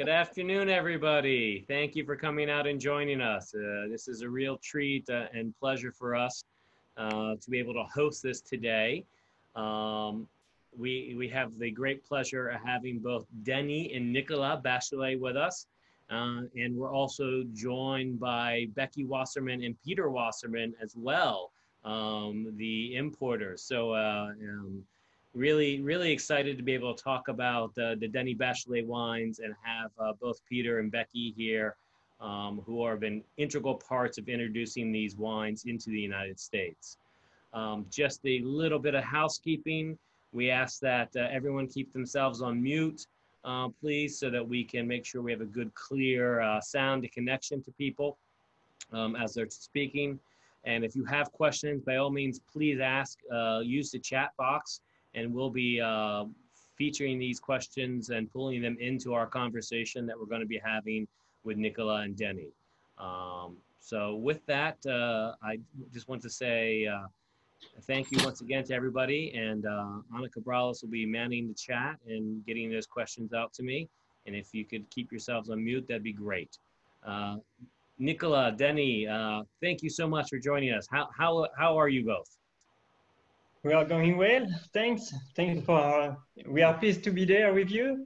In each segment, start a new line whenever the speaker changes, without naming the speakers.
Good afternoon, everybody. Thank you for coming out and joining us. This is a real treat and pleasure for us to be able to host this today. Um, we have the great pleasure of having both Denny and Nicolas Bachelet with us. And we're also joined by Becky Wasserman and Peter Wasserman as well, the importers. Really excited to be able to talk about the Denny Bachelet wines and have both Peter and Becky here, who have been integral parts of introducing these wines into the United States. Just a little bit of housekeeping. We ask that everyone keep themselves on mute, please, so that we can make sure we have a good, clear sound and connection to people as they're speaking. And if you have questions, by all means, please ask, use the chat box, and we'll be featuring these questions and pulling them into our conversation that we're going to be having with Nicolas and Denny. So with that, I just want to say thank you once again to everybody, and Ana Cabrales will be manning the chat and getting those questions out to me. And if you could keep yourselves on mute, that'd be great. Nicolas, Denny, thank you so much for joining us. How are you both?
We are going well, thanks. Thanks for, we are pleased to be there with you.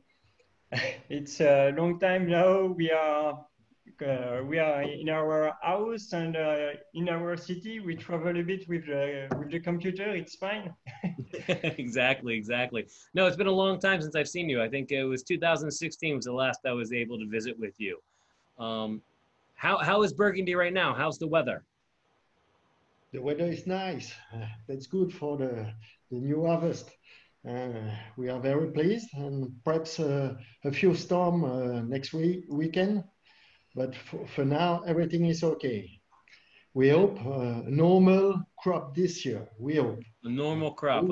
It's a long time now. We are in our house and in our city. We travel a bit with the computer. It's fine.
Exactly. No, it's been a long time since I've seen you. I think it was 2016 was the last I was able to visit with you. How is Burgundy right now? How's the weather?
The weather is nice. That's good for the new harvest. We are very pleased, and perhaps a few storms next weekend. But for now, everything is okay. We hope a normal crop this year. We hope.
A normal crop.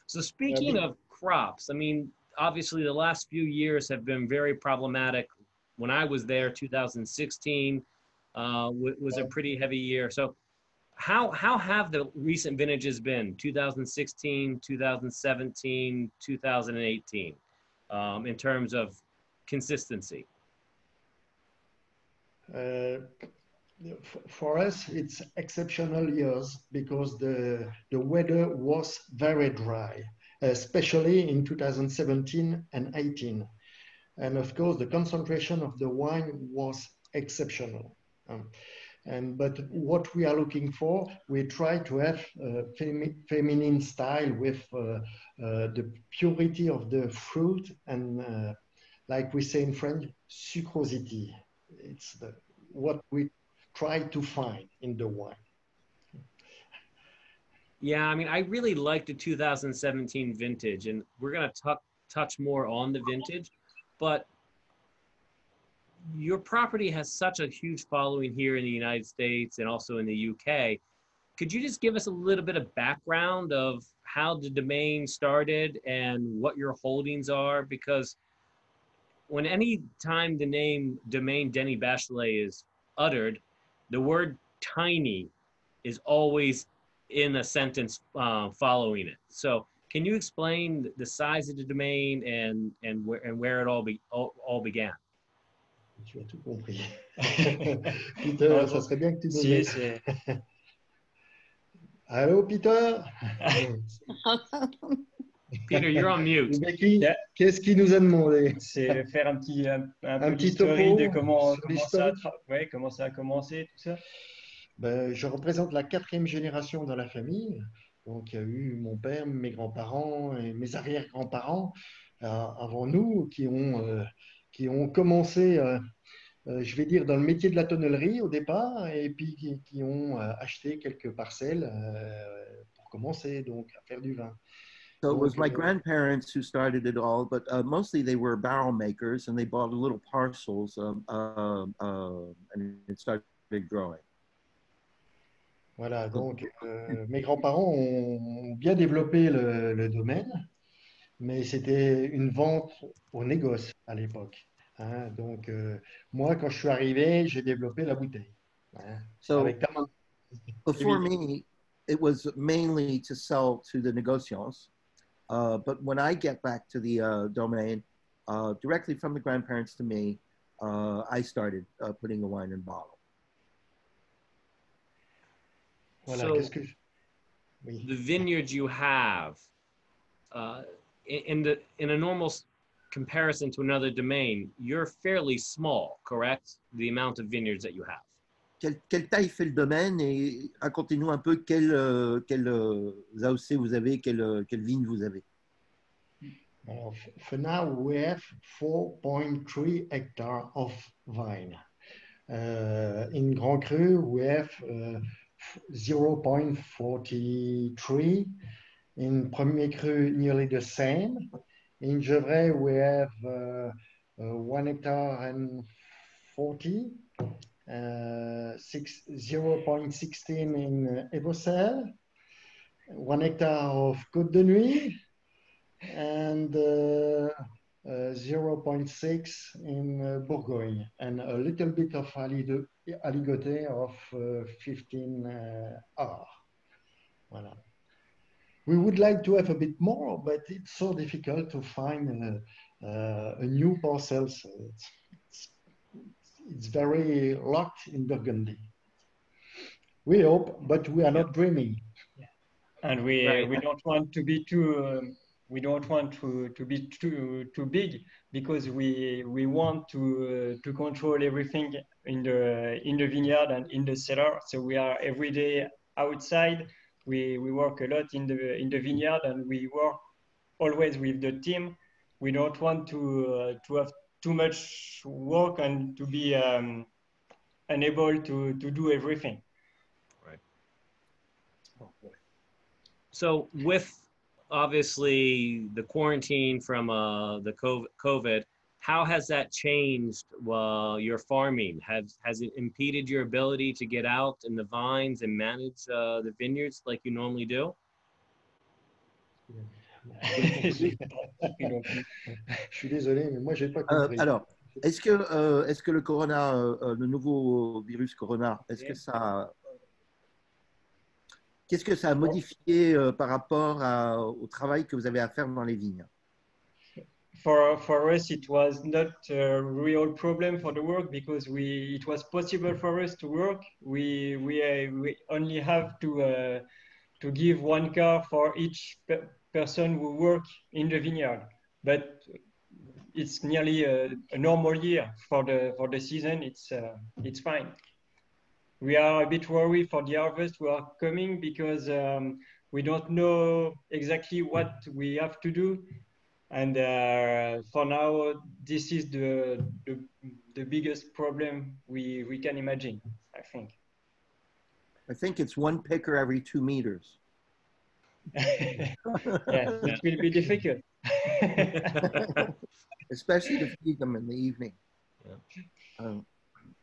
So speaking of crops, I mean, obviously the last few years have been very problematic. When I was there, 2016 was a pretty heavy year. So how have the recent vintages been, 2016, 2017, 2018, in terms of consistency?
For us, it's exceptional years because the weather was very dry, especially in 2017 and 18. And of course, the concentration of the wine was exceptional. But what we are looking for, we try to have a feminine style with the purity of the fruit and, like we say in French, sucrosity. It's what we try to find in the wine.
Yeah, I mean, I really like the 2017 vintage, and we're going to touch more on the vintage, but your property has such a huge following here in the United States and also in the UK. Could you just give us a little bit of background of how the domain started and what your holdings are? Because when any time the name Domaine Denny Bachelet is uttered, the word tiny is always in a sentence following it. So can you explain the size of the domain and where it all began?
Tu as tout compris. Peter, ça serait bien que tu nous dises. Allô, Peter?
Peter, you're on mute.
Becky, qu'est-ce qu'il nous a demandé?
C'est faire un petit
historique
de comment ça a commencé, tout ça.
Ben, je représente la 4e génération dans la famille. Donc, il y a eu mon père, mes grands-parents et mes arrière-grands-parents avant nous qui ont commencé, je vais dire, dans le métier de la tonnellerie au départ et puis qui ont acheté quelques parcelles pour commencer donc à faire du vin.
So it was my grandparents who started it all, but mostly they were barrel makers and they bought little parcels and it started growing.
Voilà, donc mes grands-parents ont bien développé le domaine, mais c'était une vente au négoce à l'époque. Hein, donc moi, quand je suis arrivé, j'ai développé la bouteille. Hein,
so
avec ta main.
Before me, it was mainly to sell to the negociants. But when I get back to the domain, directly from the grandparents to me, I started putting the wine in bottle.
Voilà,
So
qu'est-ce que oui.
the vineyards you have, in a normal comparison to another domaine, you're fairly small, correct? The amount of vineyards that you have.
Quelle taille fait le domaine et racontez-nous un peu quel AOC vous avez, quelle vigne vous avez.
For now, we have 4.3 hectares of vine. In Grand Cru, we have 0.43. In Premier Cru, nearly the same. In Gevrey, we have 1 hectare and 40. 0.16 in Evocel, 1 hectare of Côte de Nuit, and 0.6 in Bourgogne, and a little bit of Aligoté of 15 R. Voilà. We would like to have a bit more, but it's so difficult to find a new parcel. So it's very locked in Burgundy. We hope, but we are not dreaming.
And we
Right.
don't want to be too too big, because we want to control everything in the vineyard and in the cellar. So we are every day outside. We work a lot in the vineyard, and we work always with the team. We don't want to have too much work and to be unable to do everything.
Right. So with obviously the quarantine from the COVID, how has that changed your farming? Has it impeded your ability to get out in the vines and manage the vineyards like you normally do?
Je suis désolé, mais moi, j'ai pas compris.
Alors, est-ce que le corona, le nouveau virus corona, qu'est-ce que ça a modifié par rapport au travail que vous avez à faire dans les vignes?
For us, it was not a real problem for the work, because it was possible for us to work. We only have to give 1 car for each person who work in the vineyard, but it's nearly a normal year for the season. It's fine. We are a bit worried for the harvest we are coming, because we don't know exactly what we have to do. And for now, this is the biggest problem we can imagine, I think.
I think it's 1 picker every 2 meters.
Yeah, it will be difficult.
Especially to feed them in the evening.
Yeah.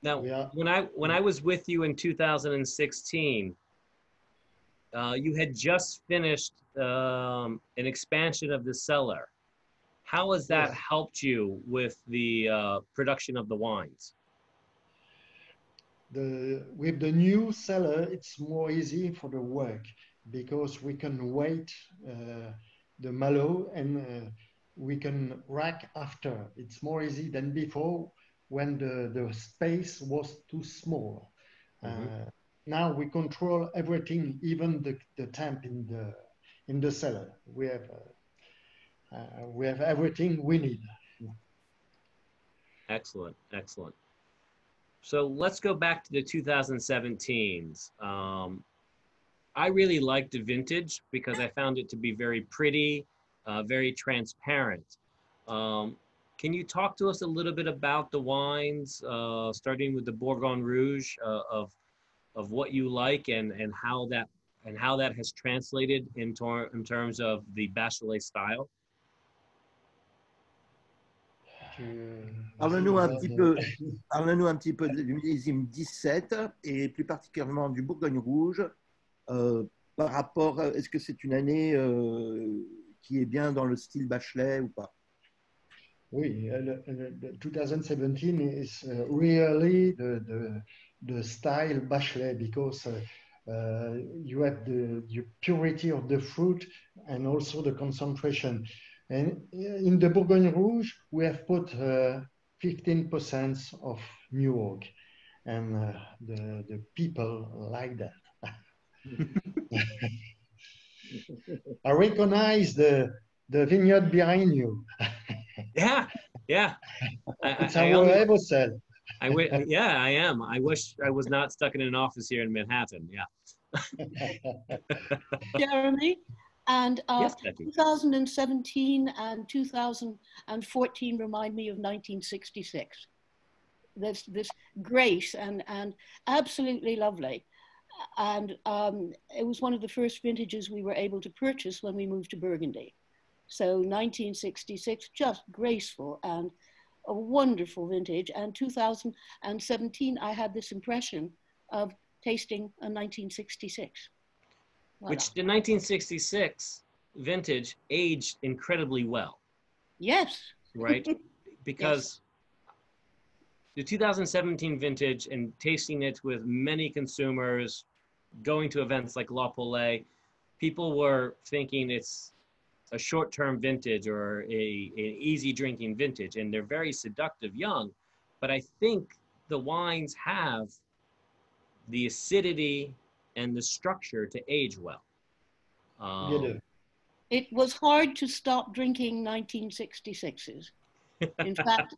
Now, when I was with you in 2016, you had just finished an expansion of the cellar. How has that helped you with the production of the wines?
With the new cellar, it's more easy for the work, because we can wait the malo and we can rack after. It's more easy than before, when the space was too small. Now we control everything, even the temp in the cellar. We have everything we need.
Excellent, excellent. So let's go back to the 2017s. I really liked the vintage because I found it to be very pretty, very transparent. Can you talk to us a little bit about the wines, starting with the Bourgogne Rouge, of what you like and how that has translated in terms of the Bachelet style?
Parle-nous un petit peu du millésime 17 et plus particulièrement du Bourgogne Rouge. Par rapport, est-ce que c'est une année qui est bien dans le style Bachelet ou pas?
Oui, 2017 is really the style Bachelet, because you have the purity of the fruit and also the concentration. And in the Bourgogne Rouge, we have put 15% of new oak, and the people like that. I recognize the vineyard behind you.
Yeah, yeah.
It's
I
our
only,
Ebocel.
yeah, I am. I wish I was not stuck in an office here in Manhattan. Yeah.
Jeremy. And
Yes, Becky.
2017 and 2014 remind me of 1966. This grace and absolutely lovely. And it was one of the first vintages we were able to purchase when we moved to Burgundy. So 1966, just graceful and a wonderful vintage. And 2017, I had this impression of tasting a 1966. Voilà.
Which the 1966 vintage aged incredibly well.
Yes.
Right? Because the 2017 vintage and tasting it with many consumers, going to events like La Paulée, people were thinking it's a short-term vintage or an easy drinking vintage, and they're very seductive young. But I think the wines have the acidity and the structure to age well.
It was hard to stop drinking 1966s. In fact,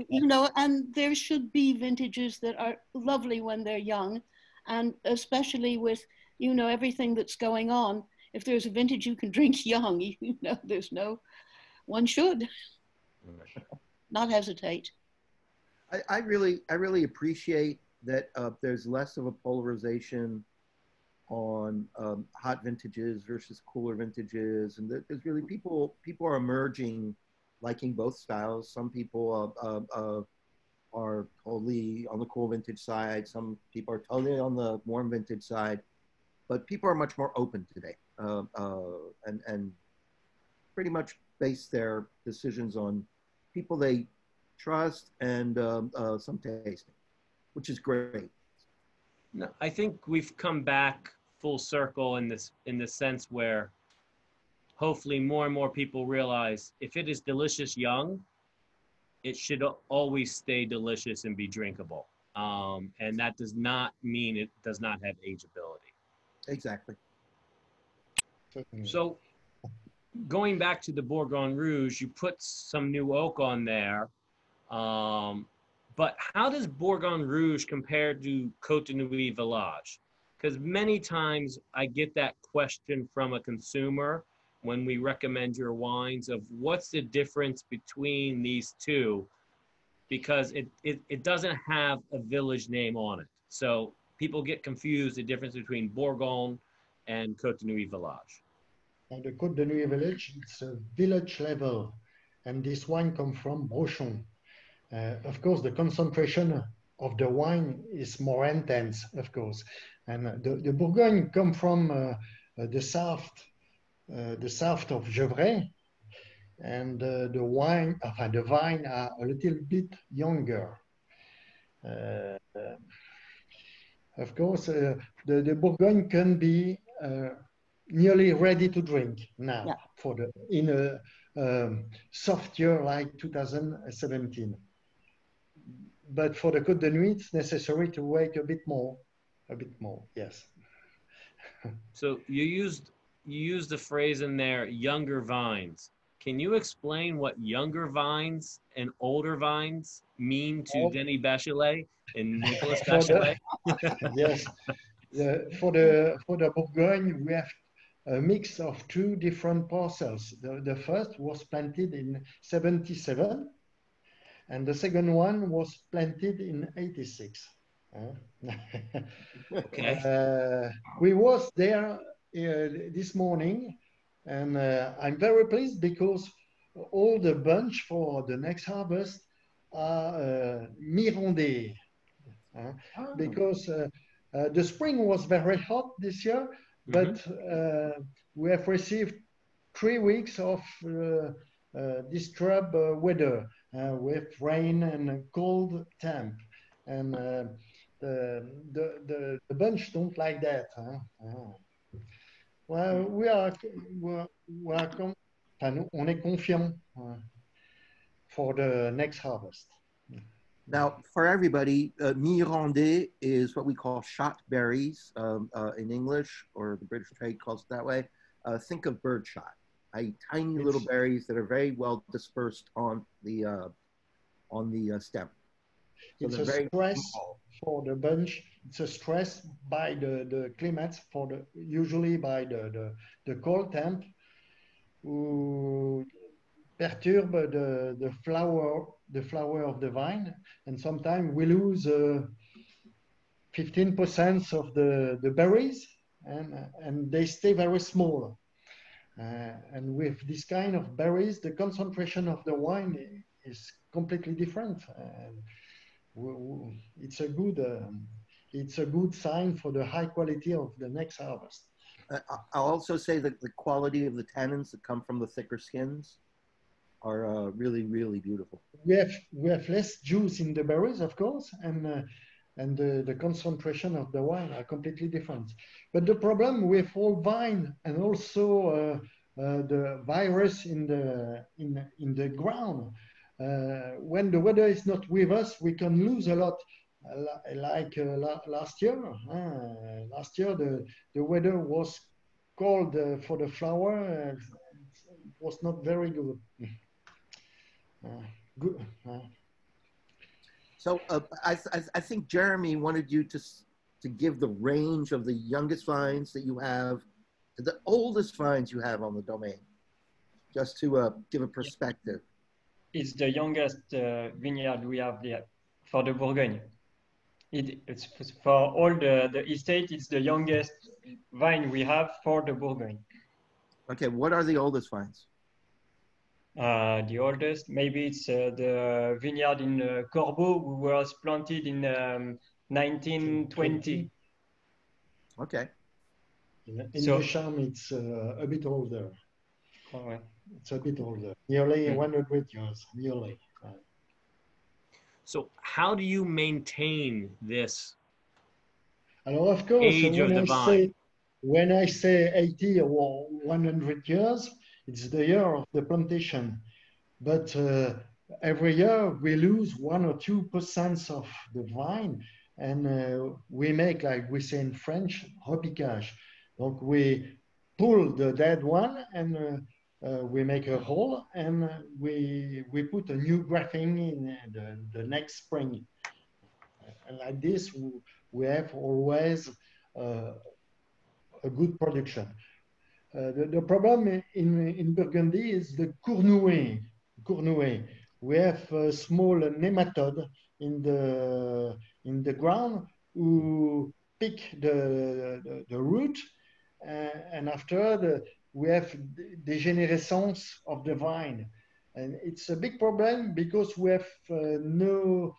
you know, and there should be vintages that are lovely when they're young, and especially with, you know, everything that's going on. If there's a vintage you can drink young, you know, one should not hesitate.
I really appreciate that there's less of a polarization on hot vintages versus cooler vintages, and there's really people are emerging liking both styles. Some people are totally on the cool vintage side. Some people are totally on the warm vintage side, but people are much more open today, and pretty much base their decisions on people they trust and some tasting, which is great.
No, I think we've come back full circle in the sense where hopefully more and more people realize if it is delicious young, it should always stay delicious and be drinkable. And that does not mean it does not have ageability.
Exactly.
So going back to the Bourgogne Rouge, you put some new oak on there. But how does Bourgogne Rouge compare to Côte de Nuits Village? Because many times I get that question from a consumer when we recommend your wines of what's the difference between these two, because it doesn't have a village name on it. So people get confused the difference between Bourgogne and Côte de Nuits Village.
And the Côte de Nuits Village, it's a village level, and this wine comes from Brochon. Of course, the concentration of the wine is more intense, of course. And the Bourgogne come from the south of Gevrey, and the vine are a little bit younger. Of course, the Bourgogne can be nearly ready to drink now in a soft year like 2017. But for the Côte de Nuits, it's necessary to wait a bit more, yes.
So you used the phrase in there, younger vines. Can you explain what younger vines and older vines mean to Denis Bachelet and Nicolas Bachelet?
Yes, for the Bourgogne, we have a mix of two different parcels. The first was planted in 77, and the second one was planted in 86.
Okay.
We was there this morning, and I'm very pleased because all the bunch for the next harvest are Mirandais, because the spring was very hot this year, but we have received 3 weeks of disturbed weather with rain and cold temp, and the bunch don't like that. Well, we are on est confiant for the next harvest.
Now, for everybody, Mirandais is what we call shot berries in English, or the British trade calls it that way. Think of birdshot, tiny little berries that are very well dispersed on the stem. So
it's a stress for the bunch. It's a stress by the climate, usually by the cold temp, who perturb the flower of the vine, and sometimes we lose 15% of the berries, and they stay very small. And with this kind of berries, the concentration of the wine is completely different. It's a good sign for the high quality of the next harvest.
I'll also say that the quality of the tannins that come from the thicker skins are really, really beautiful.
We have less juice in the berries, of course, and the concentration of the wine are completely different. But the problem with all vine and also the virus in the ground, when the weather is not with us, we can lose a lot. Like last year. Last year, the weather was cold for the flower. It was not very good.
So I think Jeremy wanted you to give the range of the youngest vines that you have to the oldest vines you have on the domain, just to give a perspective.
It's the youngest vineyard we have there for the Bourgogne. It's for all the estate. It's the youngest vine we have for the Bourgogne.
Okay, what are the oldest vines?
The oldest, maybe it's the vineyard in Corbeau, who was planted in 1920.
Okay. In Deschamps, it's a bit older.
Oh, ouais.
It's a bit older, nearly 100 years, nearly.
So how do you maintain this
Alors, of course,
age of the vine?
When I say 80 or 100 years, it's the year of the plantation. But every year we lose 1 or 2% of the vine, and we make, like we say in French, repiquage. Donc we pull the dead one and we make a hole, and we put a new grafting in the next spring. And like this, we have always a good production. The problem in Burgundy is the cournouet. We have a small nematode in the ground who pick the root, and after we have degenerescence of the vine, and it's a big problem because we have no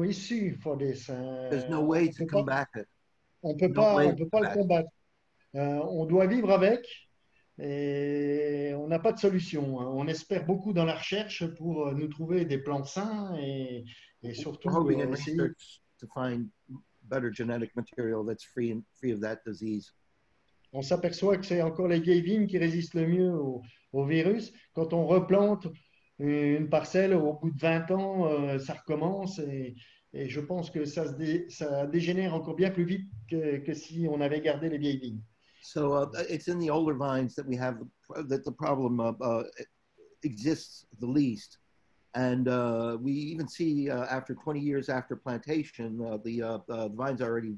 issue for this.
There's no way to combat it.
On peut pas le combattre. On doit vivre avec, et on n'a pas de solution. On espère beaucoup dans la recherche pour nous trouver des plants sains et surtout essayer
to find better genetic material that's free of that disease.
On s'aperçoit que c'est encore les vieilles vignes qui résistent le mieux au virus. Quand on replante une parcelle, au bout de 20 ans, ça recommence, et je pense que ça dégénère encore bien plus vite que si on avait gardé les vieilles vignes.
So it's in the older vines that we have that the problem exists the least. And we even see after 20 years after plantation, the vines are already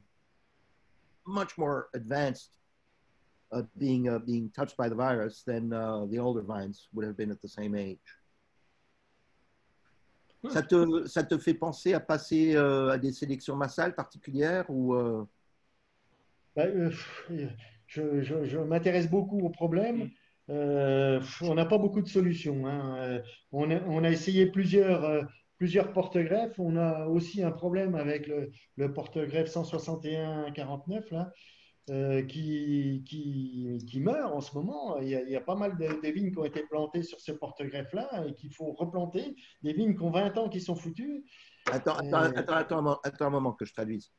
much more advanced being touched by the virus than the older vines would have been at the same age. Ça te fait penser à passer à des sélections massales particulières ou
Je m'intéresse beaucoup au problème. On n'a pas beaucoup de solutions. Hein. On a essayé plusieurs porte-greffes. On a aussi un problème avec le porte-greffe 161-49 là. qui meurent en ce moment. Il y a pas mal de vignes qui ont été plantées sur ce porte-greffe-là et qu'il faut replanter. Des vignes qui ont 20 ans qui sont foutues.
Attends un moment que je traduise.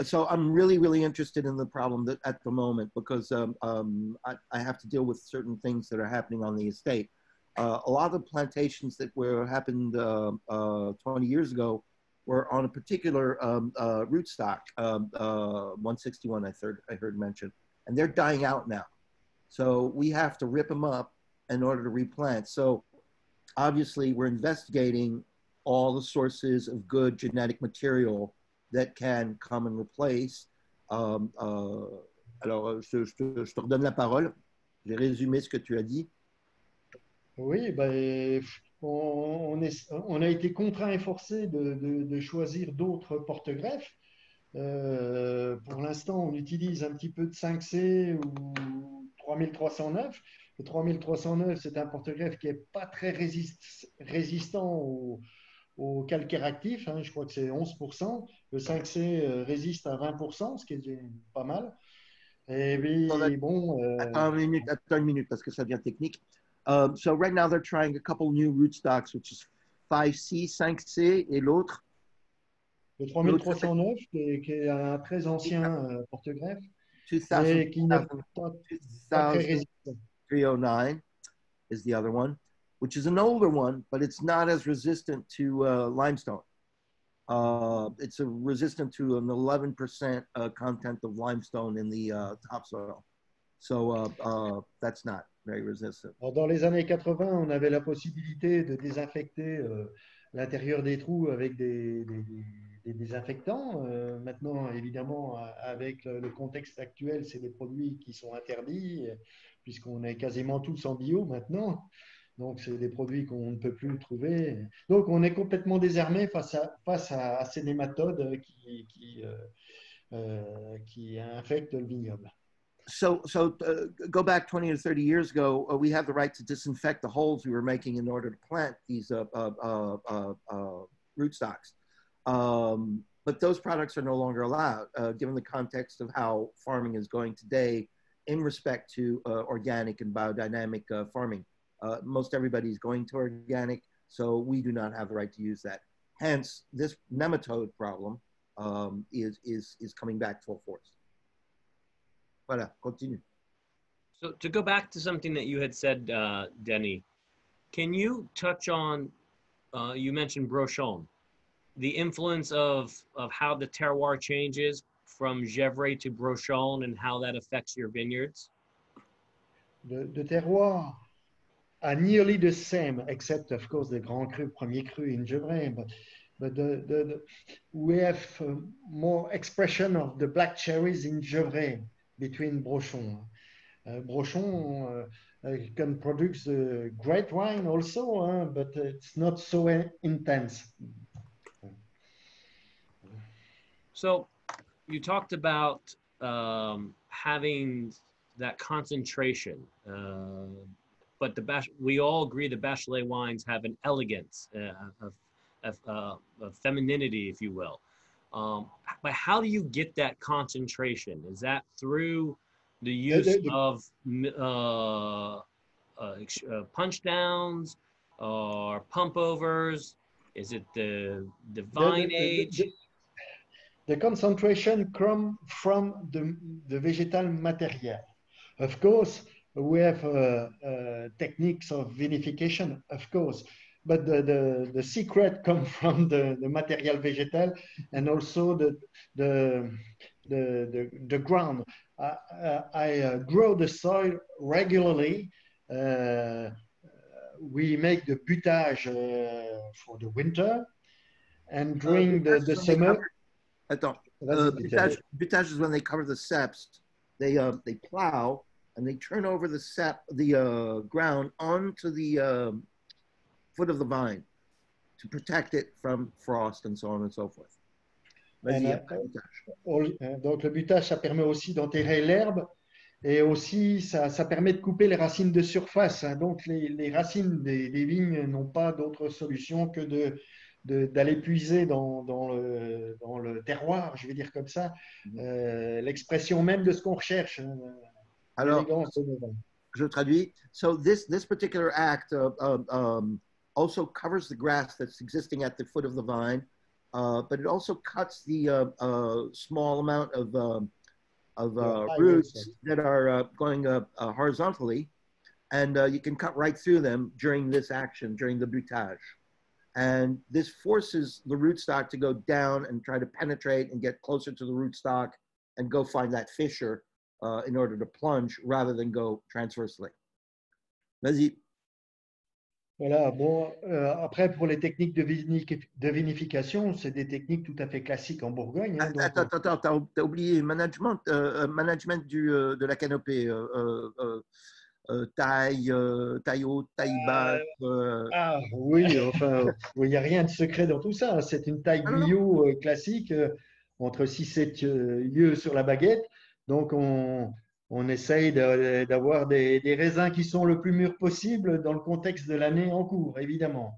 So I'm really, really interested in the problem that, at the moment because I have to deal with certain things that are happening on the estate. A lot of the plantations that happened 20 years ago were on a particular rootstock, 161 I heard mentioned, and they're dying out now. So we have to rip them up in order to replant. So obviously we're investigating all the sources of good genetic material that can come and replace. Alors, je te redonne la parole. J'ai résumé ce que tu as dit.
Oui, ben, on a été contraint et forcé de choisir d'autres porte-greffes. Pour l'instant, on utilise un petit peu de 5C ou 3309. Le 3309, c'est un porte-greffe qui n'est pas très résistant au calcaire actif. Hein, je crois que c'est 11%. Le 5C résiste à 20%, ce qui est pas mal. Et puis, bon.
Attends une minute parce que ça devient technique. So right now they're trying a couple new rootstocks, which is 5C, 5C et l'autre.
Le 3309, qui est un très ancien porte-greffe et qui n'est pas très résistant.
309 is the other one, which is an older one, but it's not as resistant to limestone. It's resistant to an 11% content of limestone in the topsoil. So that's not very resistant.
Alors, dans les années 80, on avait la possibilité de désinfecter l'intérieur des trous avec des désinfectants. Maintenant, évidemment, avec le contexte actuel, c'est des produits qui sont interdits puisqu'on est quasiment tous en bio maintenant. Donc, c'est des produits qu'on ne peut plus trouver. Donc, on est complètement désarmé face à ces nématodes qui infectent le vignoble.
So go back 20 or 30 years ago, we had the right to disinfect the holes we were making in order to plant these rootstocks. But those products are no longer allowed, given the context of how farming is going today in respect to organic and biodynamic farming. Most everybody's going to organic, so we do not have the right to use that. Hence, this nematode problem is coming back full force. Voilà, continue.
So to go back to something that you had said, Denny, can you touch on, you mentioned Brochon, the influence of how the terroir changes from Gevrey to Brochon and how that affects your vineyards?
The terroir are nearly the same, except of course the Grand Cru, Premier Cru in Gevrey, but we have more expression of the black cherries in Gevrey between Brochon. Brochon can produce great wine also, but it's not so intense.
So you talked about having that concentration, but we all agree the Beaujolais wines have an elegance, of femininity, if you will. But how do you get that concentration? Is that through the use of punch downs or pump overs? Is it the vine age?
The concentration comes from the vegetal material. Of course, we have techniques of vinification, of course, but the secret comes from the material vegetal and also the ground. I grow the soil regularly. We make the butage for the winter, and during the summer.
Attends, butage is when they cover the ceps. They plow and they turn over the ground onto the foot of the vine to protect it from frost and so on and so forth.
Donc le butage, ça permet aussi d'enterrer l'herbe et aussi ça permet de couper les racines de surface. Donc les racines des vignes n'ont pas d'autre solution que d'aller puiser dans le terroir, je vais dire comme ça, l'expression même de ce qu'on recherche,
Alors,
l'élégance de nos vins.
je traduis. So this particular act also covers the grass that's existing at the foot of the vine, but it also cuts the small amount of roots that are going horizontally, and you can cut right through them during this action, during the butage. And this forces the rootstock to go down and try to penetrate and get closer to the rootstock and go find that fissure in order to plunge rather than go transversely. Vas-y.
Voilà, bon, après, pour les techniques de vinification, c'est des techniques tout à fait classiques en Bourgogne. Hein, donc,
Attends, t'as oublié management de la canopée. Taille haute, taille basse.
Ah oui, enfin, il n'y a rien de secret dans tout ça. C'est une taille guyot classique, entre 6-7 lieues sur la baguette. Donc, on essaye d'avoir des raisins qui sont le plus mûrs possible dans le contexte de l'année en cours, évidemment.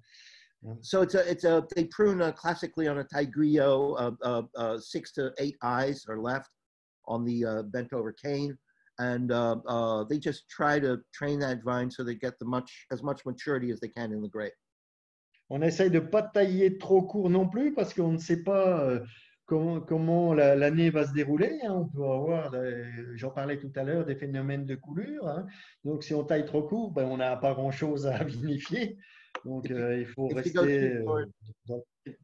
So they prune classically on a taille guyot, 6 to 8 eyes are left on the bent over cane. And they just try to train that vine so they get as much maturity as they can in the grape.
On essaye de ne pas tailler trop court non plus parce qu'on ne sait pas comment l'année va se dérouler. Hein. On peut avoir, j'en parlais tout à l'heure, des phénomènes de coulure. Hein. Donc, si on taille trop court, ben, on n'a pas grand-chose à vinifier. Donc, il faut rester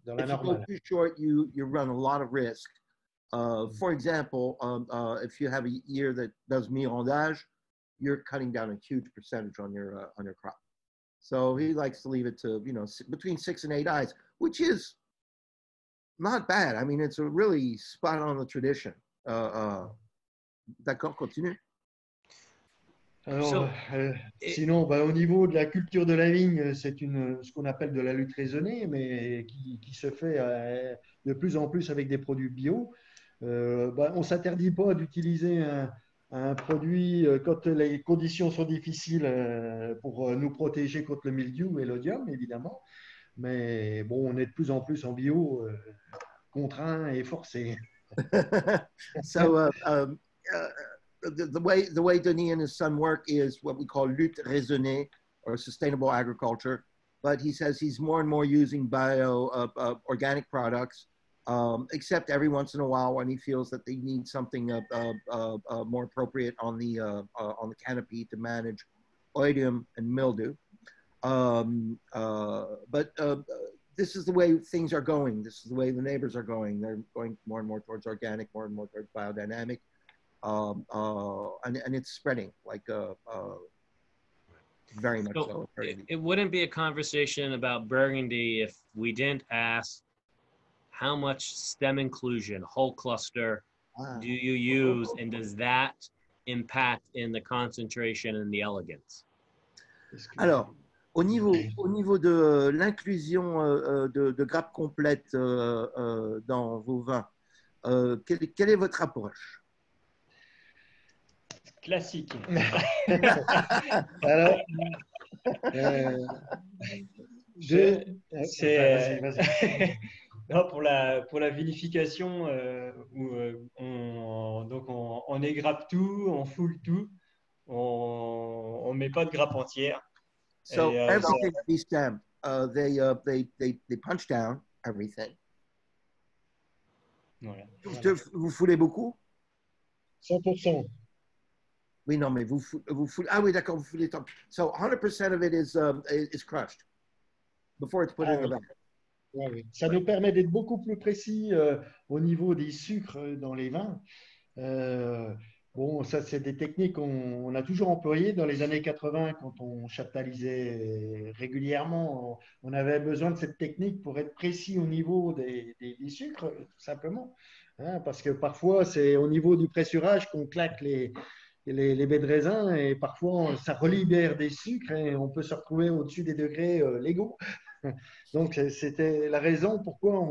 dans la normale.
If you go too short, you run a lot of risk. For example, if you have a year that does mirandage, you're cutting down a huge percentage on your crop. So he likes to leave it to, between 6 and 8 eyes, which is not bad. I mean, it's a really spot on the tradition. D'accord, continue.
Alors, sinon, au niveau de la culture de la vigne, c'est ce qu'on appelle de la lutte raisonnée, mais qui se fait de plus en plus avec des produits bio. On ne s'interdit pas d'utiliser un produit quand les conditions sont difficiles pour nous protéger contre le mildiou et l'oïdium, évidemment. Mais bon, on est de plus en plus en bio, contraint et forcé.
So the way Denis and his son work is what we call lutte raisonnée or sustainable agriculture. But he says he's more and more using organic products. Except every once in a while when he feels that they need something more appropriate on the canopy to manage oidium and mildew. But this is the way things are going. This is the way the neighbors are going. They're going more and more towards organic, more and more towards biodynamic. And it's spreading like very much so.
It wouldn't be a conversation about Burgundy if we didn't ask how much stem inclusion, whole cluster, do you use, and does that impact in the concentration and the elegance?
Alors, au niveau de l'inclusion de grappes complètes dans vos vins, quelle est votre approche?
Classique.
Alors,
non, pour la vinification, on égrappe tout, on foule tout, on met pas de grappe entière.
So everything is stamped. They punch down everything.
Voilà.
Vous foulez beaucoup?
100%.
Oui, non, mais vous foulez. Ah oui, d'accord, vous foulez. So 100% of it is crushed before it's put in the bag.
Oui. Ça nous permet d'être beaucoup plus précis au niveau des sucres dans les vins. Ça, c'est des techniques qu'on a toujours employées dans les années 80 quand on chaptalisait régulièrement. On avait besoin de cette technique pour être précis au niveau des sucres, tout simplement. Hein, parce que parfois, c'est au niveau du pressurage qu'on claque les baies de raisin et parfois, ça relibère des sucres et on peut se retrouver au-dessus des degrés légaux. Donc, c'était la raison pourquoi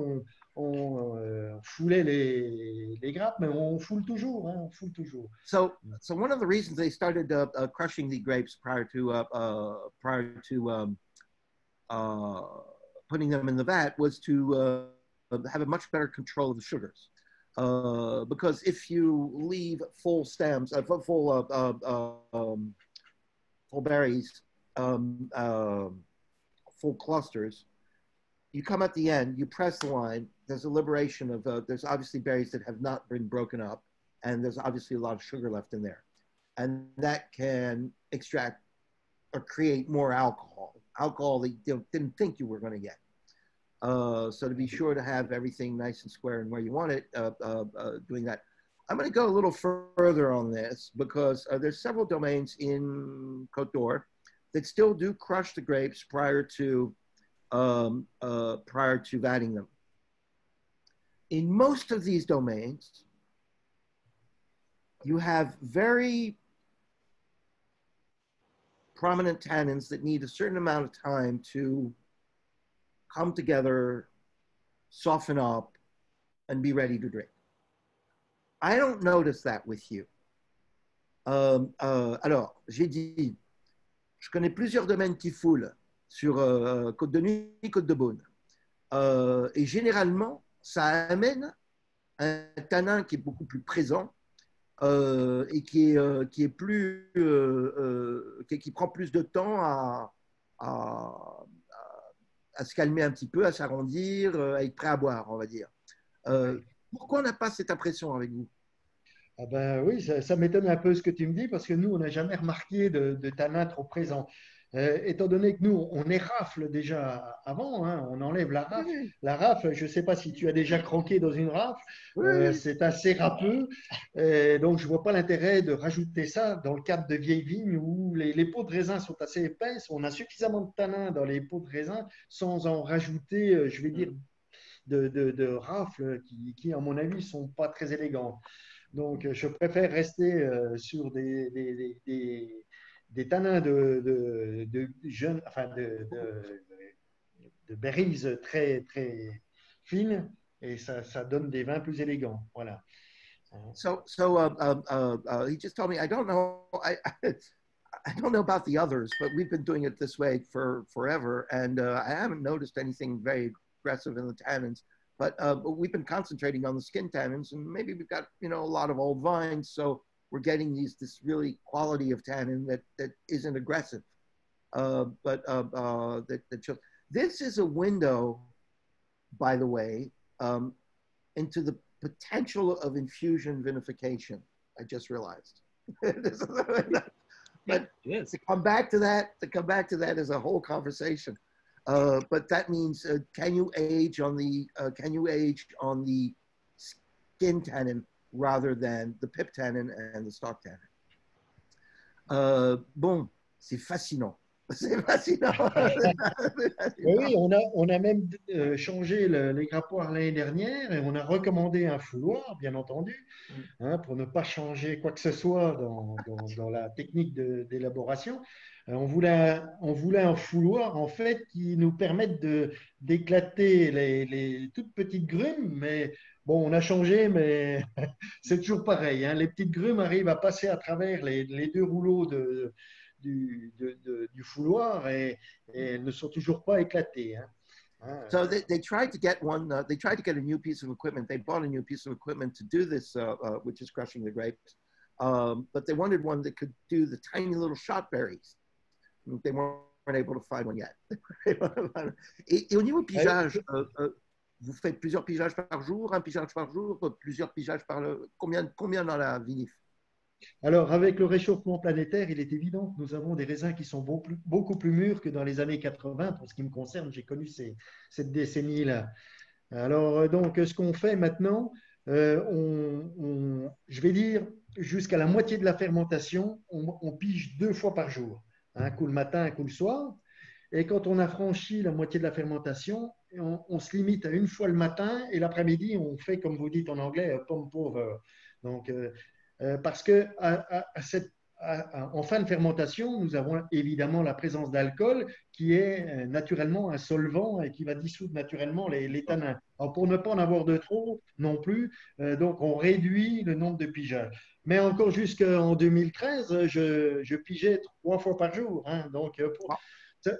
on foulait les grappes, mais on foule toujours. Hein, on foule toujours.
So one of the reasons they started crushing the grapes prior to putting them in the vat was to have a much better control of the sugars. Because if you leave full stems, full berries, full clusters, you come at the end, you press the line, there's a liberation of, there's obviously berries that have not been broken up, and there's obviously a lot of sugar left in there. And that can extract or create more alcohol that you didn't think you were going to get. So to be sure to have everything nice and square and where you want it, doing that. I'm going to go a little further on this because there's several domains in Côte d'Or that still do crush the grapes prior to vatting them. In most of these domains, you have very prominent tannins that need a certain amount of time to come together, soften up, and be ready to drink. I don't notice that with you. Alors, j'ai dit, je connais plusieurs domaines qui foulent sur Côte de Nuit, Côte de Beaune. Et généralement, ça amène un tanin qui est beaucoup plus présent et qui prend plus de temps à se calmer un petit peu, à s'arrondir, à être prêt à boire, on va dire. Pourquoi on n'a pas cette impression avec vous?
Ah ben oui, ça m'étonne un peu ce que tu me dis parce que nous, on n'a jamais remarqué de tanin trop présent. Étant donné que nous, on érafle déjà avant, hein, on enlève la rafle.
Oui.
La rafle, je ne sais pas si tu as déjà croqué dans une rafle,
Oui.
c'est assez râpeux. Donc, je ne vois pas l'intérêt de rajouter ça dans le cadre de vieilles vignes où les peaux de raisin sont assez épaisses. On a suffisamment de tanin dans les peaux de raisin sans en rajouter, je vais dire, de rafles qui, à mon avis, ne sont pas très élégantes. Donc, je préfère rester sur des tanins de jeunes, enfin de berries très, très fines et ça donne des vins plus élégants. Voilà.
So he just told me, I don't know, I don't know about the others, but we've been doing it this way for forever, and I haven't noticed anything very aggressive in the tannins. But we've been concentrating on the skin tannins, and maybe we've got a lot of old vines, so we're getting this really quality of tannin that isn't aggressive. This is a window, by the way, into the potential of infusion vinification. I just realized. But to come back to that is a whole conversation. But that means can you age on the skin tannin rather than the pip tannin and the stalk tannin? Bon, c'est fascinant. C'est fascinant.
Oui, on a même changé les grappoirs l'année dernière et on a recommandé un fouloir, bien entendu, hein, pour ne pas changer quoi que ce soit dans la technique d'élaboration. On voulait un fouloir en fait qui nous permette d'éclater les toutes petites grumes, mais bon, on a changé, mais c'est toujours pareil, hein. Les petites grumes arrivent à passer à travers les deux rouleaux du fouloir et elles ne sont toujours pas éclatées, hein.
So they tried to get they tried to get a new piece of equipment. They bought a new piece of equipment to do this, which is crushing the grapes. But they wanted one that could do the tiny little shot berries. They weren't able to find one yet. Et au niveau pigeage, vous faites plusieurs pigeages par jour, un pigeage par jour, plusieurs pigeages combien dans la vinif?
Alors, avec le réchauffement planétaire, il est évident que nous avons des raisins qui sont beaucoup plus mûrs que dans les années 80. Pour ce qui me concerne, j'ai connu cette décennie-là. Alors, donc, ce qu'on fait maintenant, je vais dire, jusqu'à la moitié de la fermentation, on pige 2 fois par jour. Un coup le matin, un coup le soir. Et quand on a franchi la moitié de la fermentation, on se limite à 1 fois le matin et l'après-midi, on fait, comme vous dites en anglais, pump over. Donc, parce que en fin de fermentation, nous avons évidemment la présence d'alcool qui est naturellement un solvant et qui va dissoudre naturellement les tanins. Alors, pour ne pas en avoir de trop non plus, donc on réduit le nombre de pigeages. Mais encore jusqu'en 2013, je pigeais 3 fois par jour. Hein, donc Donc,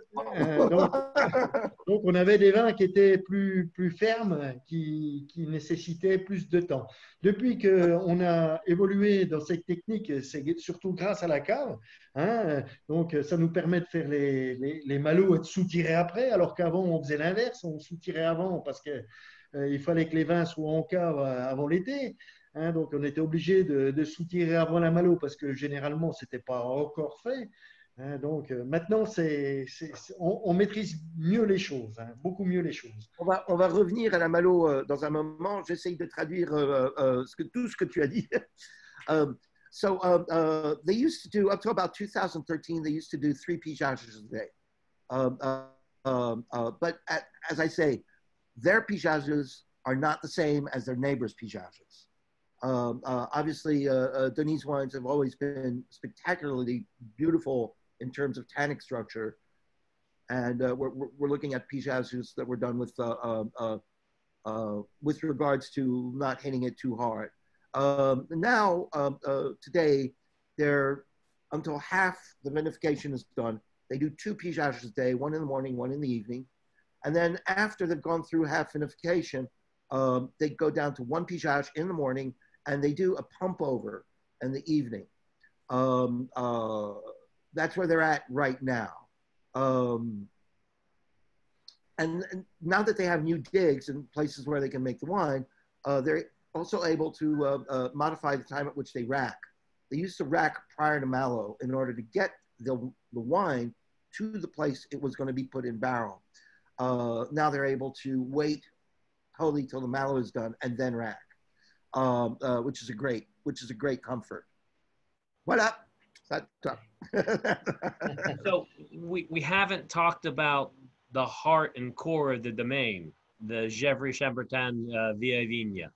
donc, on avait des vins qui étaient plus fermes, qui nécessitaient plus de temps. Depuis qu'on a évolué dans cette technique, c'est surtout grâce à la cave. Hein, donc, ça nous permet de faire les malots et de sous-tirer après, alors qu'avant, on faisait l'inverse. On sous-tirait avant parce qu'il fallait que les vins soient en cave avant l'été. Hein, donc, on était obligé de sous-tirer avant la malo parce que généralement, ce n'était pas encore fait. Hein, donc maintenant, on maîtrise mieux les choses, hein, beaucoup mieux les choses.
On va revenir à la Malo dans un moment. J'essaye de traduire tout ce que tu as dit. They used to do, up to about 2013, they used to do 3 pigeages a day. But as I say, their pigeages are not the same as their neighbors' pigeages. Obviously, Denise wines have always been spectacularly beautiful in terms of tannic structure. And we're looking at pigeages that were done with regards to not hitting it too hard. Now, today, until half the vinification is done, they do 2 pigeages a day, 1 in the morning, 1 in the evening. And then after they've gone through half vinification, they go down to 1 pigeage in the morning, and they do a pump over in the evening. That's where they're at right now. And now that they have new digs and places where they can make the wine, they're also able to modify the time at which they rack. They used to rack prior to Malo in order to get the wine to the place it was going to be put in barrel. Now they're able to wait totally till the Malo is done and then rack, which is a great comfort. Voilà.
So we haven't talked about the heart and core of the domain, the Gevrey-Chambertin Vieille Vigne.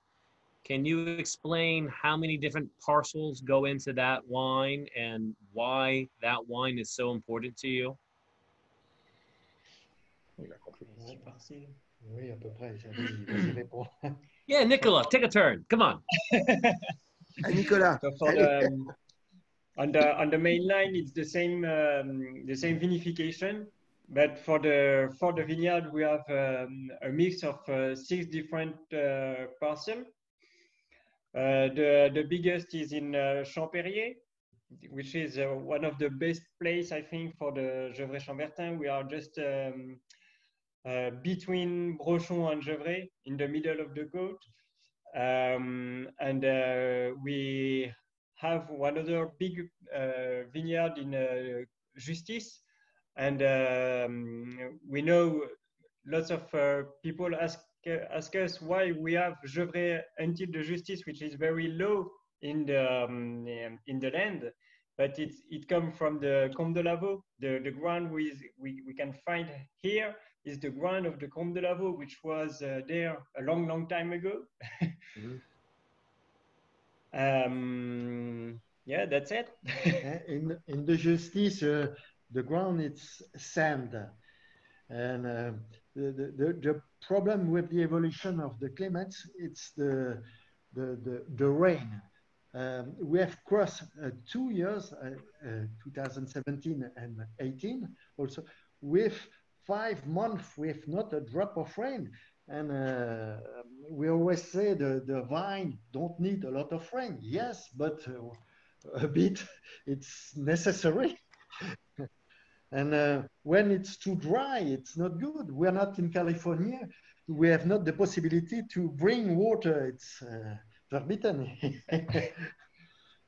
Can you explain how many different parcels go into that wine and why that wine is so important to you?
Oui, à peu près. Vas-y, réponds.
Yeah, Nicola, take a turn. Come on.
Nicolas.
So on the main line, it's the same vinification, but for the vineyard, we have a mix of 6 different parcels. The biggest is in Champérier, which is one of the best place, I think, for the Gevrey-Chambertin. We are just between Brochon and Gevrey, in the middle of the côte. And we have one other big vineyard in Justice. And we know lots of people ask us why we have Gevrey until the Justice, which is very low in the land, but it comes from the Comte de Lavaux. The ground we can find here is the ground of the Comte de Lavaux, which was there a long time ago. Yeah, that's it.
in the Justice, the ground is sand, and the problem with the evolution of the climates, it's the rain. We have crossed 2 years, 2017 and 18, also with 5 months with not a drop of rain. And we always say the vine don't need a lot of rain. Yes, but a bit, it's necessary. And when it's too dry, it's not good. We're not in California. We have not the possibility to bring water. It's forbidden.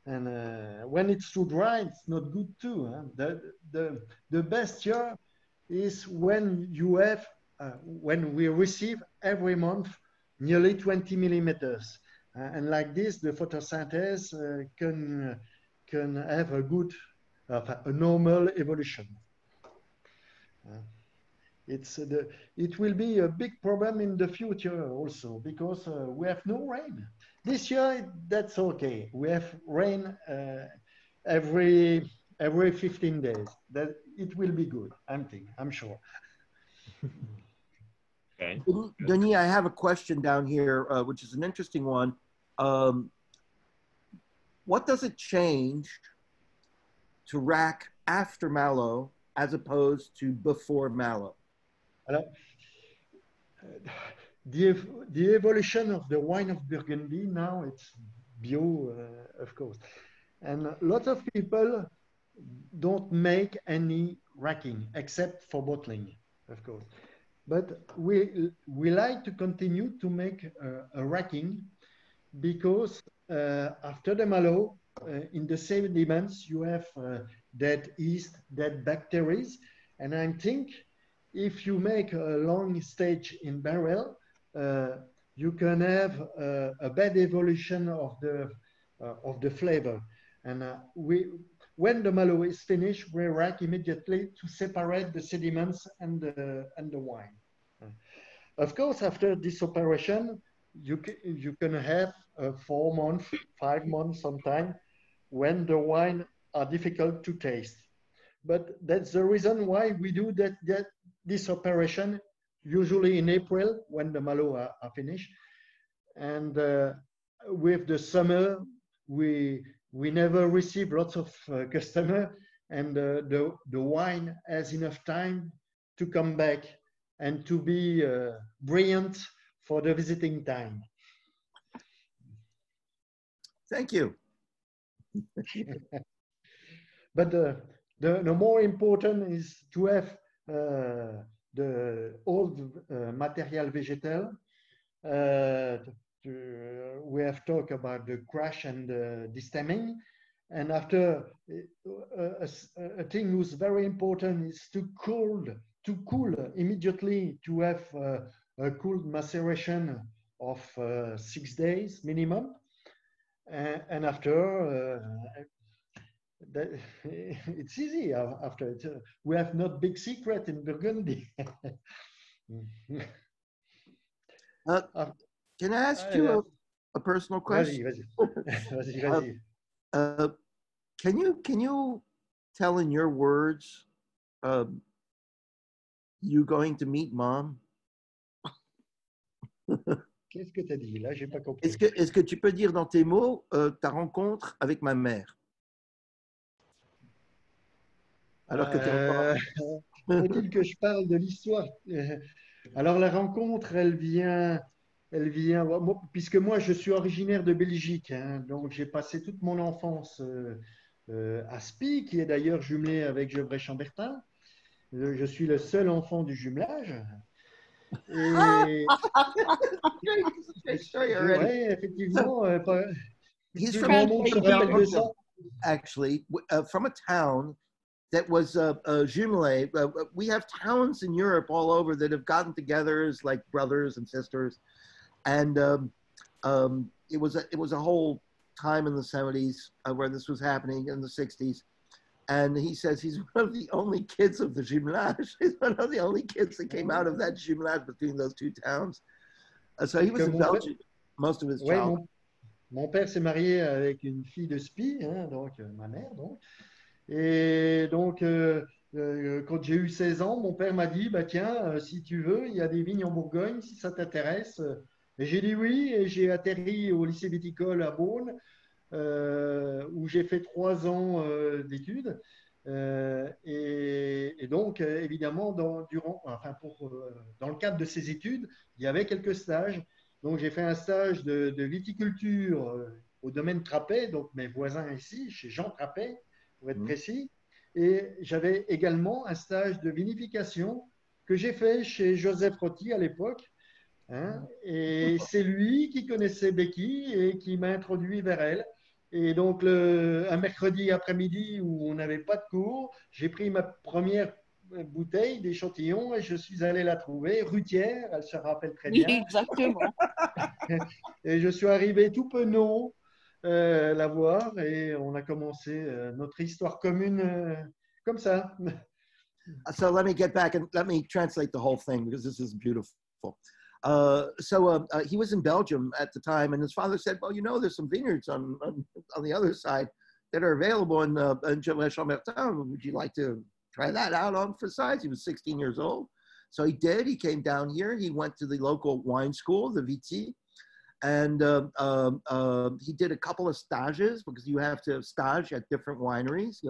And when it's too dry, it's not good too. Huh? The best year is when you have, when we receive every month nearly 20 millimeters. And like this, the photosynthesis can have a good, a normal evolution. It will be a big problem in the future also because we have no rain. This year, that's okay. We have rain every 15 days. That it will be good. I'm sure.
Okay.
Denis, I have a question down here, which is an interesting one. What does it change to rack after Malo as opposed to before Malo?
Alors, the evolution of the wine of Burgundy now, it's bio, of course. And lots of people don't make any racking except for bottling, of course. But we like to continue to make a racking because after the Malo, in the sediments, you have dead yeast, dead bacteria. And I think if you make a long stage in barrel, you can have a bad evolution of the flavor. And when the Malo is finished, we rack immediately to separate the sediments and the wine. Of course, after this operation, you can have 4 months, 5 months sometime when the wine are difficult to taste. But that's the reason why we do this operation usually in April when the Malo are finished. And with the summer, we never receive lots of customer, and the wine has enough time to come back and to be brilliant for the visiting time.
Thank you.
But the more important is to have the old material vegetal. We have talked about the crash and the destemming. And after, a thing who's very important is to cool immediately, to have a cool maceration of 6 days minimum. And after, it's easy after it. We have not big secret in Burgundy.
Can I ask you a personal question?
Vas-y.
Can you tell in your words, you going to meet mom?
Qu'est-ce que tu as dit là? J'ai pas compris.
Est-ce que tu peux dire dans tes mots ta rencontre avec ma mère? Alors que tu es
faut-il que je parle de l'histoire? Alors la rencontre, elle vient, puisque moi je suis originaire de Belgique, hein, donc j'ai passé toute mon enfance à Spie, qui est d'ailleurs jumelé avec Gevrey-Chambertin. Je suis le seul enfant du jumelage. Et ouais, effectivement,
He's
tout le monde se rappelle de ça.
Actually, from a town that was jumelé. We have towns in Europe all over that have gotten together as like brothers and sisters, and it was a whole time in the 70s where this was happening, in the 60s. And he says he's one of the only kids of the jumelage. He's one of the only kids that came out of that jumelage between those two towns. So he was in Belgium most of his childhood.
Mon père s'est marié avec une fille de Spie, hein, donc ma mère, donc. Et donc, quand j'ai eu 16 ans, mon père m'a dit, bah, tiens, si tu veux, il y a des vignes en Bourgogne, si ça t'intéresse. Et j'ai dit oui, et j'ai atterri au lycée viticole à Beaune, où j'ai fait 3 ans d'études. Et donc, évidemment, dans le cadre de ces études, il y avait quelques stages. Donc, j'ai fait un stage de viticulture au domaine Trappet, donc mes voisins ici, chez Jean Trappet, pour être précis. Et j'avais également un stage de vinification que j'ai fait chez Joseph Roty à l'époque. Hein, et c'est lui qui connaissait Becky et qui m'a introduit vers elle. Et donc, un mercredi après-midi où on n'avait pas de cours, j'ai pris ma première bouteille d'échantillon et je suis allé la trouver, Rutière, elle se rappelle très bien.
Exactement.
Et je suis arrivé tout penaud la voir et on a commencé notre histoire commune comme ça.
So let me get back and let me translate the whole thing because this is beautiful. He was in Belgium at the time, and his father said, well, you know, there's some vineyards on the other side that are available in Gevrey-Chambertin. Would you like to try that out on for size? He was 16 years old. So he did. He came down here. He went to the local wine school, the Viti, and he did a couple of stages because you have to stage at different wineries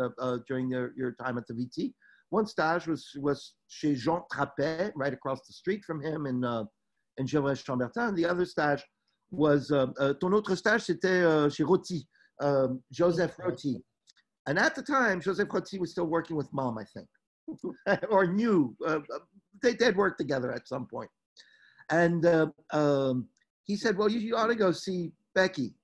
during your time at the Viti. one stage was chez Jean Trappet, right across the street from him in Gevrey-Chambertin. The other stage was, ton autre stage, c'était chez Roty, Joseph Roty. And at the time, Joseph Roty was still working with Mom, I think, or knew. They had worked together at some point. And he said, well, you ought to go see Becky.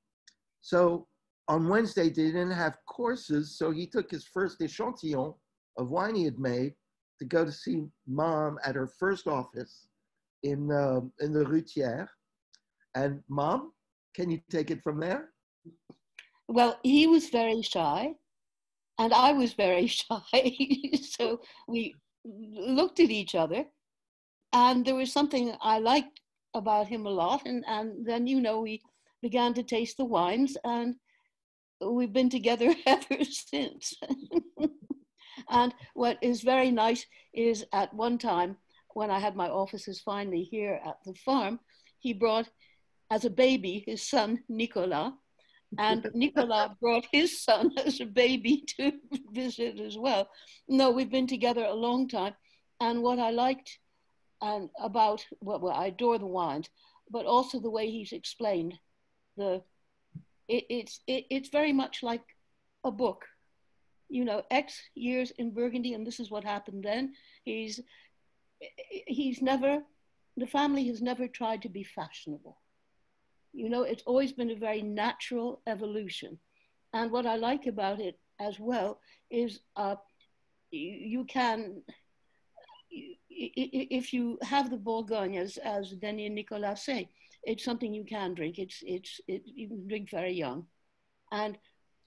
So on Wednesday, they didn't have courses, so he took his first échantillon of wine he had made to go to see Mom at her first office in the Rue Thiers. And Mom, can you take it from there?
Well, he was very shy, and I was very shy. So we looked at each other, and there was something I liked about him a lot. And then, you know, we began to taste the wines, and we've been together ever since. And what is very nice is at one time, when I had my offices finally here at the farm, he brought, as a baby, his son, Nicolas. And Nicolas brought his son as a baby to visit as well. No, we've been together a long time. And what I liked and about, well, I adore the wines, but also the way he's explained it's very much like a book. You know, X years in Burgundy, and this is what happened then. He's never, the family has never tried to be fashionable. You know, it's always been a very natural evolution. And what I like about it as well is you can, if you have the Bourgogne, as Denis and Nicolas say, it's something you can drink. You can drink very young. And,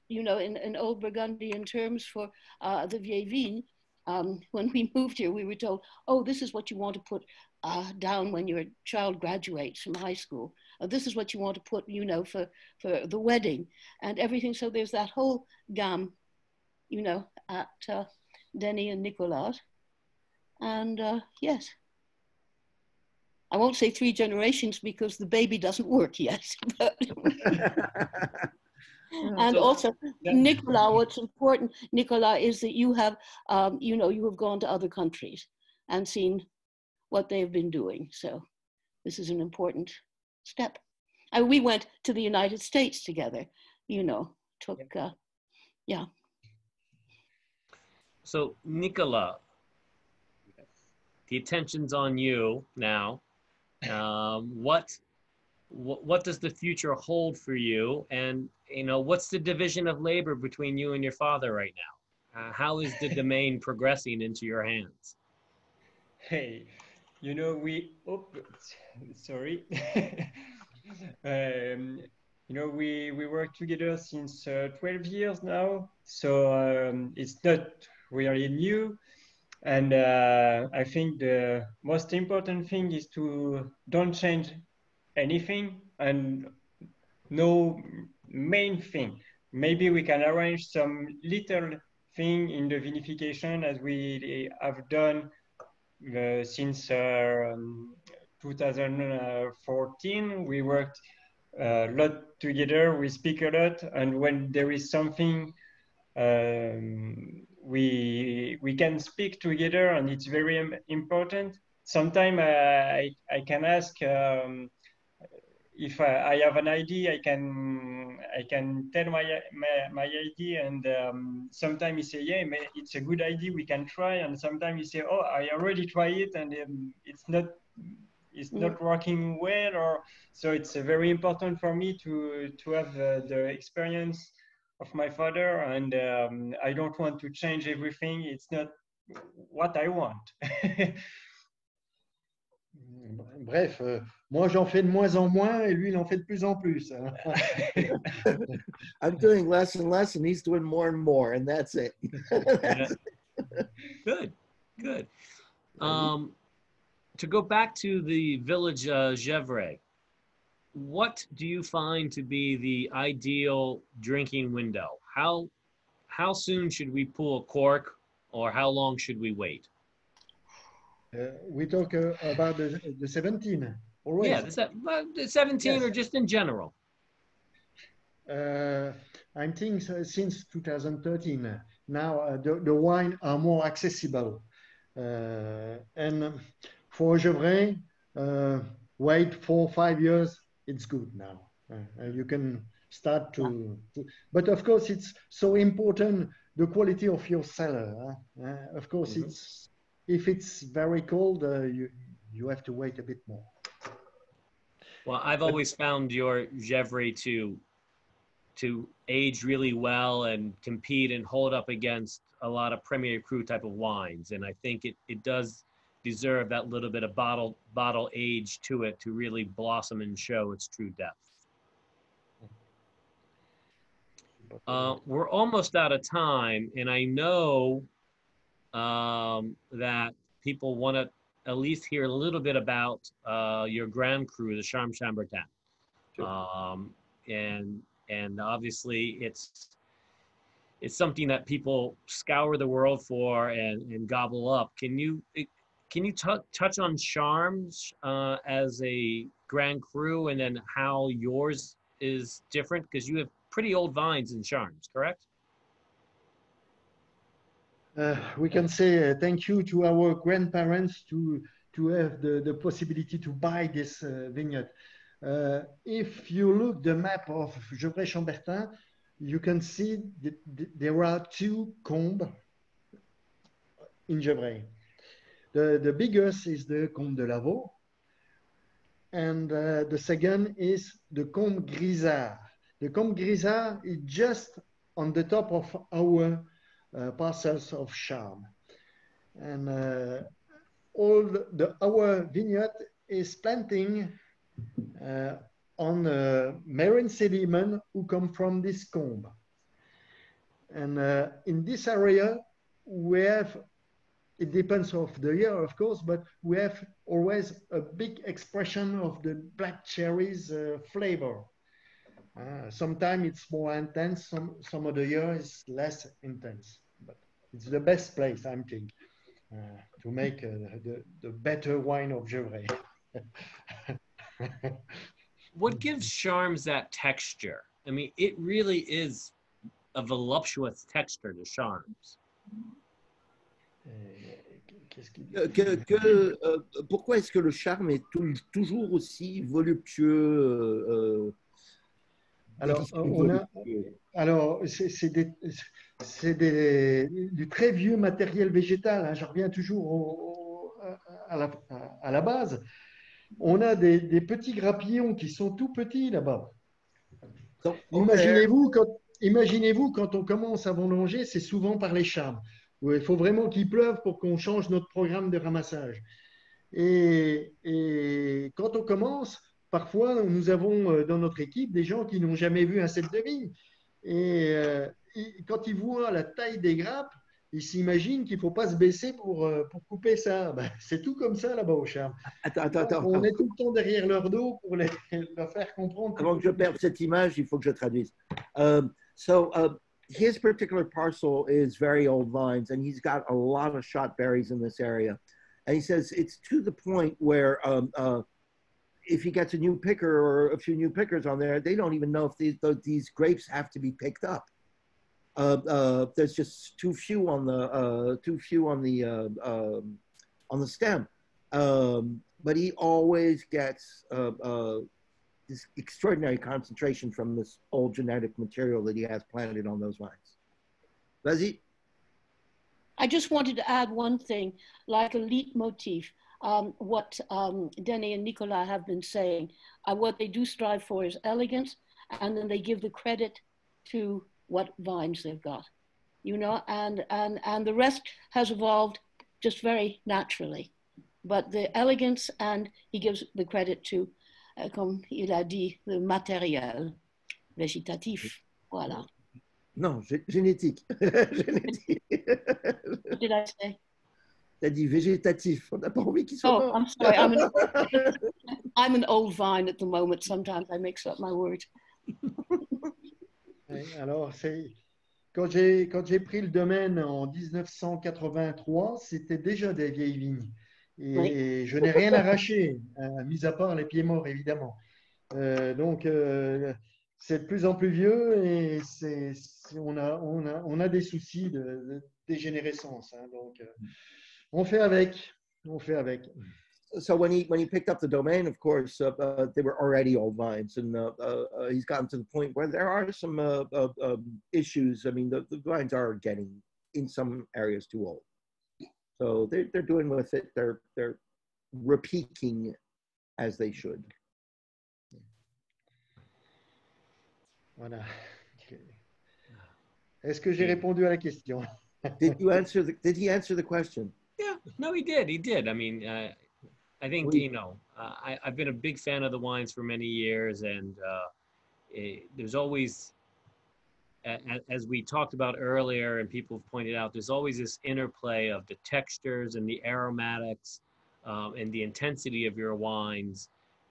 you know, in Old Burgundian terms for the Vieille Vigne, when we moved here, we were told, oh, this is what you want to put down when your child graduates from high school. This is what you want to put, you know, for the wedding and everything. So there's that whole gamme, you know, at Denis and Nicolas. And yes, I won't say 3 generations because the baby doesn't work yet. But and also, Nicolas, what's important, Nicolas, is that you have, you know, you have gone to other countries and seen what they've been doing. So this is an important step. And we went to the United States together, you know, yeah.
So Nicolas, the attention's on you now. What does the future hold for you? And, you know, what's the division of labor between you and your father right now? How is the domain progressing into your hands?
Hey, you know, sorry. You know, we work together since 12 years now. So it's not really new. And I think the most important thing is to don't change anything and no main thing. Maybe we can arrange some little thing in the vinification as we have done since 2014. We worked a lot together, we speak a lot, and when there is something we can speak together, and it's very important. Sometimes I can ask if I have an idea, I can tell my idea, and sometimes he say, yeah, it's a good idea, we can try, and sometimes he say, oh, I already tried it, and it's not working well, or so it's very important for me to have the experience of my father, and I don't want to change everything. It's not what I want.
Bref, moi j'en fais de moins en moins et lui il en fait de plus en plus.
I'm doing less and less and he's doing more and more, and that's it.
Good. To go back to the village Gevrey, what do you find to be the ideal drinking window? How soon should we pull a cork, or how long should we wait?
We talk about the 17 always.
Yeah, the 17, yes. Or just in general.
I think since 2013, now the wine are more accessible. And for Gevrey, wait 4 or 5 years, it's good now. You can start to, but of course it's so important, the quality of your cellar. Of course, if it's very cold, you have to wait a bit more.
Well, I've always found your Gevrey to age really well and compete and hold up against a lot of Premier Cru type of wines. And I think it does deserve that little bit of bottle age to it to really blossom and show its true depth. We're almost out of time, and I know that people want to at least hear a little bit about your Grand Cru, the Charme Chambertin. Sure. And obviously it's something that people scour the world for and gobble up. Can you touch on Charmes as a Grand Cru, and then how yours is different? Because you have pretty old vines in Charmes, correct?
We can say thank you to our grandparents to have the possibility to buy this vineyard. If you look the map of Gevrey-Chambertin, you can see that there are 2 combes in Gevrey. The biggest is the Combe de Lavaux, and the second is the Combe Grisard. The Combe Grisard is just on the top of our parcels of Charme. And our vineyard is planting on marine sediment who come from this combe. And in this area, we have, it depends of the year, of course, but we have always a big expression of the black cherries flavor. Sometimes it's more intense, some of the year is less intense, but it's the best place, I think, to make the better wine of Gevrey.
What gives Charmes that texture? I mean, it really is a voluptuous texture to Charmes.
Pourquoi est-ce que le Charme est toujours aussi voluptueux?
Alors, c'est du très vieux matériel végétal. Hein. Je reviens toujours à la base. On a des petits grappillons qui sont tout petits là-bas. Imaginez-vous quand on commence à vendanger, c'est souvent par les charmes. Il faut vraiment qu'il pleuve pour qu'on change notre programme de ramassage. Et quand on commence, parfois, nous avons dans notre équipe des gens qui n'ont jamais vu un cep de vigne. Et quand ils voient la taille des grappes, ils s'imaginent qu'il ne faut pas se baisser pour couper ça. Ben, c'est tout comme ça là-bas au Charme.
Attends.
On est tout le temps derrière leur dos pour leur faire comprendre.
Avant que je perde cette image, il faut que je traduise. His particular parcel is very old vines, and he's got a lot of shot berries in this area. And he says it's to the point where if he gets a new picker or a few new pickers on there, they don't even know if these grapes have to be picked up. There's just too few on the stem. But he always gets this extraordinary concentration from this old genetic material that he has planted on those vines. Vas-y.
I just wanted to add one thing, like a leitmotif. What Denny and Nicolas have been saying, what they do strive for is elegance, and then they give the credit to what vines they've got, you know, and the rest has evolved just very naturally. But the elegance, and he gives the credit to, comme il a dit, le matériel végétatif. Voilà.
Non, génétique. Génétique.
What did I say?
T'as dit végétatif. On n'a pas envie qu'il soit mort.
I'm sorry. I'm an old vine at the moment. Sometimes I mix up my words.
Alors, quand j'ai pris le domaine en 1983, c'était déjà des vieilles vignes. Et je n'ai rien arraché, mis à part les pieds morts, évidemment. Donc, c'est de plus en plus vieux et on a des soucis de dégénérescence. Hein, donc, on fait avec. On fait avec.
So when he picked up the domain, of course, they were already old vines, and he's gotten to the point where there are some issues. I mean, the vines are getting in some areas too old, so they're doing with it. They're repeaking as they should.
Voilà. Est-ce que j'ai répondu à la question?
Did he answer the question?
Yeah, no, he did. He did. I mean, I think,
Oui.
you know, I've been a big fan of the wines for many years, and there's always, as we talked about earlier and people have pointed out, there's always this interplay of the textures and the aromatics and the intensity of your wines.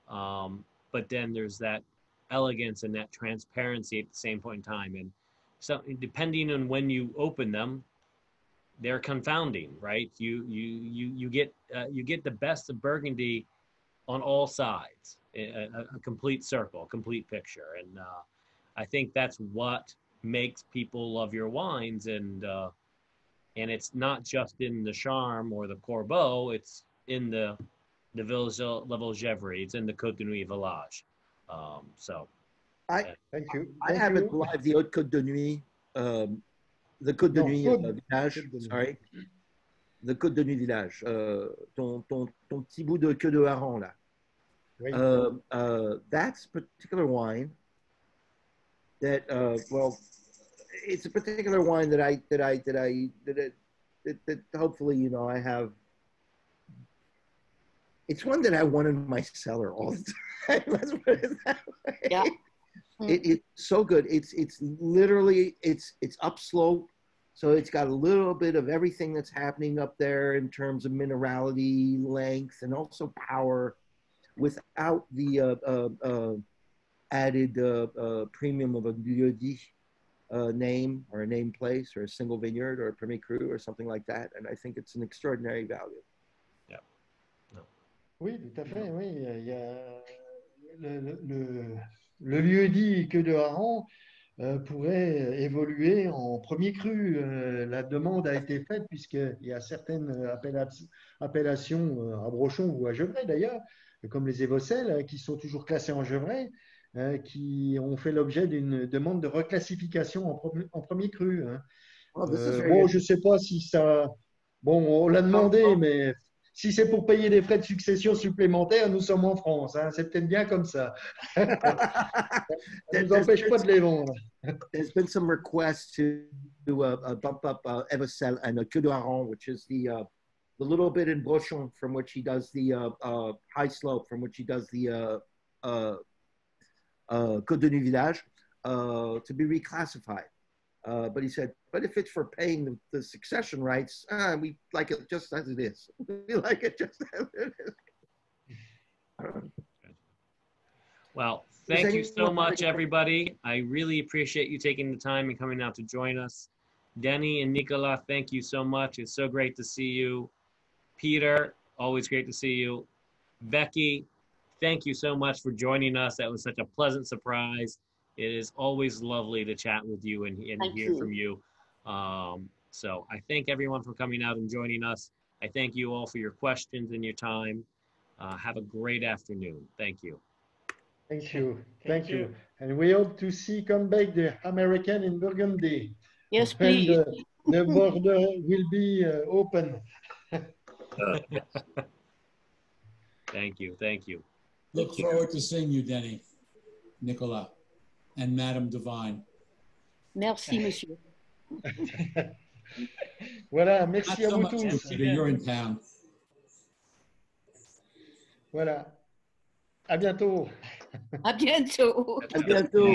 But then there's that elegance and that transparency at the same point in time. And so depending on when you open them, they're confounding, right? You get the best of Burgundy on all sides, a complete circle, a complete picture, and I think that's what makes people love your wines, and it's not just in the Charme or the Corbeau, it's in the Village-la-Vaugevrie, it's in the Côte de Nuit Village. So,
Thank you.
I haven't live the Haute Côte de Nuit. The Côte de Nuit Village, sorry. The Côte de Nuit Village. Ton petit bout de queue de hareng, là.
Oui.
That's a particular wine that, well, it's a particular wine that hopefully, you know, I have. It's one that I want in my cellar all the time. Let's put it that way.
Yeah.
It's so good. It's literally, it's upslope. So it's got a little bit of everything that's happening up there in terms of minerality, length, and also power without the added premium of a lieu-dit name or a name place or a single vineyard or a premier cru or something like that. And I think it's an extraordinary value.
Yeah. No.
Oui, tout à fait. Oui, il y a le lieu-dit queue de hareng pourrait évoluer en premier cru. La demande a été faite puisqu'il y a certaines appellations à Brochon ou à Gevrey d'ailleurs, comme les Évocelles, qui sont toujours classées en Gevrey, qui ont fait l'objet d'une demande de reclassification en premier cru. Hein. Bon, je ne sais pas si ça... Bon, on l'a demandé, mais si c'est pour payer des frais de succession supplémentaires, nous sommes en France. Hein. C'est peut-être bien comme ça. Ça ne nous empêche pas de les vendre.
There's been some requests to bump up Évocelle and Queue de Hareng, which is the little bit in Brochon from which he does the high slope, from which he does the Côte de Nuit Village, to be reclassified. But he said, but if it's for paying the succession rights, we like it just as it is. We like it just as it is.
Well, thank you so much, everybody. I really appreciate you taking the time and coming out to join us. Denny and Nicolas, thank you so much. It's so great to see you. Peter, always great to see you. Becky, thank you so much for joining us. That was such a pleasant surprise. It is always lovely to chat with you and hear from you. So I thank everyone for coming out and joining us. I thank you all for your questions and your time. Have a great afternoon. Thank you.
Thank you. Thank you. And we hope to see come back the American in Burgundy.
Yes, please.
The border will be open.
Thank you. Thank you.
Look forward to seeing you, Denny, Nicolas, and Madame Divine.
Merci, monsieur.
Voilà, merci à vous tous.
You're in town.
Voilà. À bientôt.
À bientôt.
À bientôt.